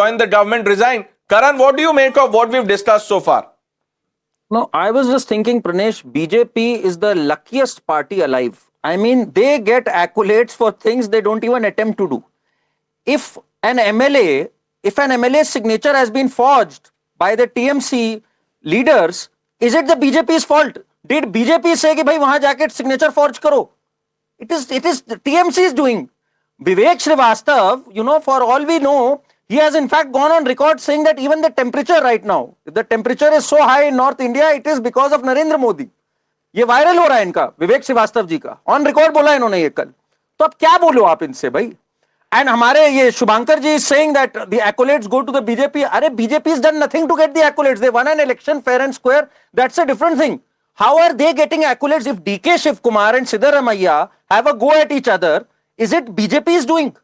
joined the government resigned. Karan, what do you make of what we've discussed so far? No, I was just thinking, Pranesh, BJP is the luckiest party alive. I mean, they get accolades for things they don't even attempt to do. If an MLA, if an MLA's signature has been forged by the TMC leaders, is it the BJP's fault? Did BJP say कि भाई वहां जाके signature forge करो? It is the TMC is doing. Vivek Srivastava, for all we know, he has in fact gone on record saying that even the temperature right now, the temperature is so high in North India, it is because of Narendra Modi. ये viral हो रहा है इनका, विवेक श्रीवास्तव जी का, on record बोला इन्होंने ये कल. तो अब क्या बोलो आप इनसे भाई? And हमारे ये शुभांकर जी is saying that the accolades go to the BJP. अरे BJP has done nothing to get the accolades. They won an election fair and square. That's a different thing. How are they getting accolades if DK Shivkumar and Siddaramaiah have a go at each other? Is it BJP is doing?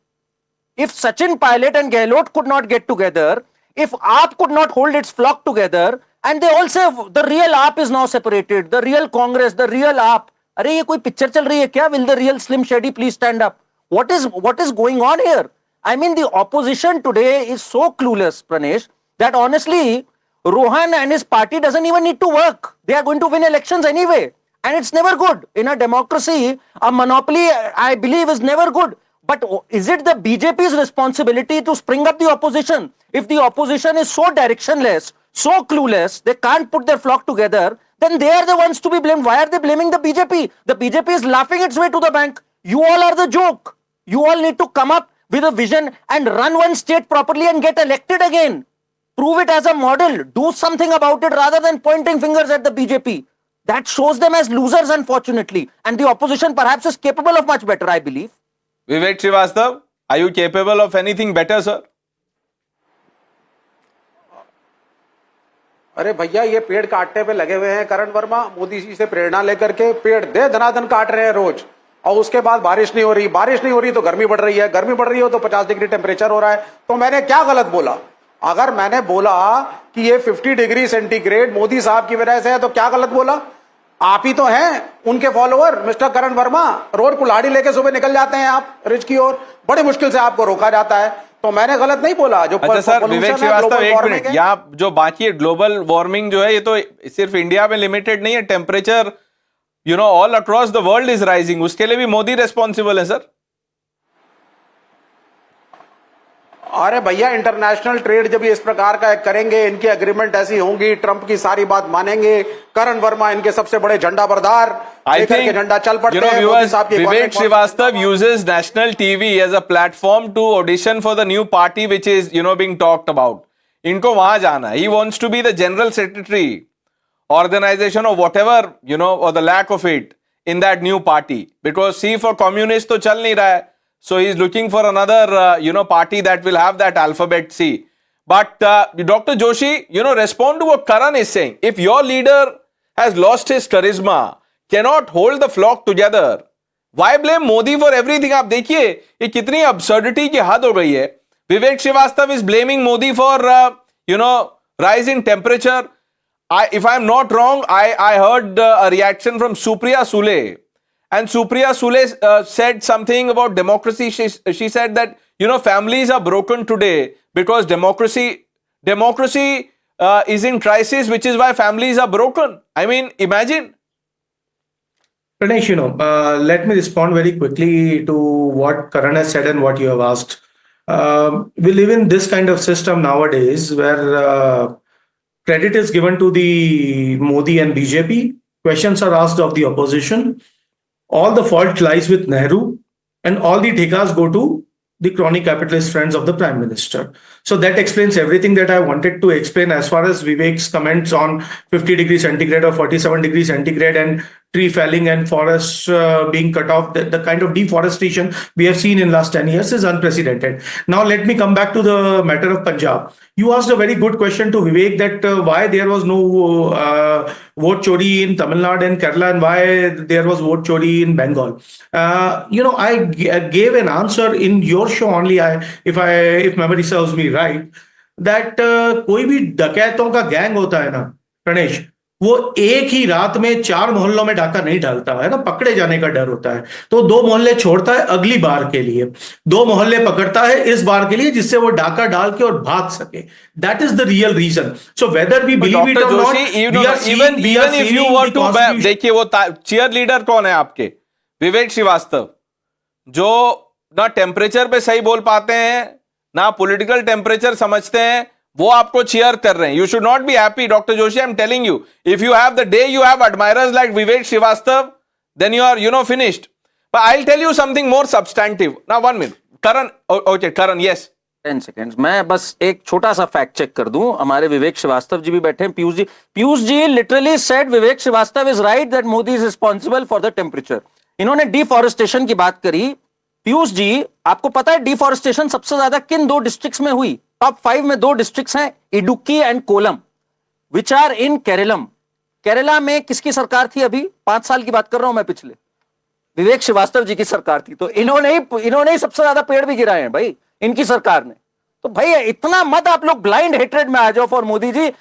If Sachin Pilot and Gehlot could not get together, if AAP could not hold its flock together, and they all say the real AAP is now separated, the real Congress, the real AAP. अरे ये कोई picture चल रही है क्या? Will the real Slim Shady please stand up? What is going on here? I mean, the opposition today is so clueless, Pranesh, that honestly, Rohan and his party doesn't even need to work. They are going to win elections anyway. And it's never good. In a democracy, a monopoly, I believe, is never good. But is it the BJP's responsibility to spring up the opposition? If the opposition is so directionless, so clueless, they can't put their flock together, then they are the ones to be blamed. Why are they blaming the BJP? The BJP is laughing its way to the bank. You all are the joke. You all need to come up with a vision and run one state properly and get elected again. Prove it as a model. Do something about it rather than pointing fingers at the BJP. That shows them as losers, unfortunately. And the opposition perhaps is capable of much better, I believe. Vivek Srivastava, are you capable of anything better, sir? अरे भैया ये पेड़ काटने पे लगे हुए हैं करण वर्मा, मोदी जी से प्रेरणा लेकर के पेड़ दे धनाधन काट रहे हैं रोज, और उसके बाद बारिश नहीं हो रही तो गर्मी बढ़ रही है, गर्मी बढ़ रही हो तो 50 डिग्री टेम्परेचर हो रहा है. तो मैंने क्या गलत बोला? अगर मैंने बोला कि ये 50 डिग्री सेंटीग्रेड मोदी साहब की वजह से है तो क्या गलत बोला? आप ही तो हैं उनके फॉलोअर, मिस्टर करण वर्मा. रोड कुल्हाड़ी लेके सुबह निकल जाते हैं आप रिच की ओर, बड़ी मुश्किल से आपको रोका जाता है. तो मैंने गलत नहीं बोला. जो अच्छा सर, विवेक श्रीवास्तव एक मिनट, यहाँ जो बाकी ग्लोबल वार्मिंग जो है ये तो सिर्फ इंडिया में लिमिटेड नहीं है. Temperature all across the world is rising. उसके लिए भी मोदी रेस्पॉन्सिबल है सर. अरे भैया इंटरनेशनल ट्रेड जब ये इस प्रकार का करेंगे, इनकी एग्रीमेंट ऐसी होंगी, ट्रंप की सारी बात मानेंगे, करण वर्मा इनके सबसे बड़े झंडा बरदार, I think, झंडा चल पड़ते हैं. Vivek Srivastava uses national TV as a platform to audition for the new party which is being talked about. इनको वहां जाना है. He wants to be the general secretary, organization or whatever, or the lack of it in that new party. Because C for communist तो चल नहीं रहा है. So he's looking for another, party that will have that alphabet C. But Dr. Joshi, respond to what Karan is saying. If your leader has lost his charisma, cannot hold the flock together, why blame Modi for everything? आप देखिए ये कितनी absurdity की हद हो गई है. Vivek Srivastava is blaming Modi for, rise in temperature. If I'm not wrong, I heard a reaction from Supriya Sule. And Supriya Sule said something about democracy. She said that, families are broken today because democracy is in crisis, which is why families are broken. I mean, imagine. Pranesh, let me respond very quickly to what Karan has said and what you have asked. We live in this kind of system nowadays where credit is given to the Modi and BJP. Questions are asked of the opposition. All the fault lies with Nehru, and all the thekas go to the crony capitalist friends of the Prime Minister. So that explains everything that I wanted to explain as far as Vivek's comments on 50 degrees centigrade or 47 degrees centigrade and tree felling and forests being cut off. The kind of deforestation we have seen in last 10 years is unprecedented. Now let me come back to the matter of Punjab. You asked a very good question to Vivek that why there was no vote chori in Tamil Nadu and Kerala and why there was vote chori in Bengal. I gave an answer in your show only, if memory serves me right, that कोई भी डकैतों का gang होता है ना प्रणेश, वो एक ही रात में 4 मोहल्लों में डाका नहीं डालता है ना, पकड़े जाने का डर होता है, तो 2 मोहल्ले छोड़ता है अगली बार के लिए, 2 मोहल्ले पकड़ता है इस बार के लिए, जिससे वो डाका डाल के और भाग सके. That is the real reason. So whether we believe it doctor और not, Joshi, even if you were to, देखिए वो चीयर लीडर कौन है आपके, विवेक श्रीवास्तव, जो ना टेम्परेचर पे सही बोल पाते हैं ना पॉलिटिकल टेम्परेचर समझते हैं, वो आपको चीयर कर रहे हैं. You should not be happy doctor Joshi, I am telling you. If you have the day you have admirers like Vivek Srivastava, then you are finished. But I'll tell you something more substantive. Now 1 minute. Karan, okay, Karan, yes. 10 seconds. मैं बस एक छोटा सा fact check कर दूं. हमारे विवेक श्रीवास्तव जी भी बैठे हैं. Piyush ji literally said Vivek Srivastava is right that Modi is responsible for the temperature. इन्होंने डिफॉरेस्टेशन की बात करी. पीयूष जी, आपको पता है डिफॉरेस्टेशन सबसे ज्यादा किन 2 डिस्ट्रिक्ट्स में हुई? टॉप 5 में 2 डिस्ट्रिक्ट्स हैं, Idukki and Kollam, which are in Keralam. Kerala में किसकी सरकार थी? अभी 5 साल की बात कर रहा हूं मैं, पिछले विवेक श्रीवास्तव जी की सरकार थी. तो इन्होंने ही सबसे ज्यादा पेड़ भी गिराए हैं भाई, इनकी सरकार ने. तो भाई इतना मत आप लोग ब्लाइंड हेट्रेड में आ जाओ फॉर मोदी जी.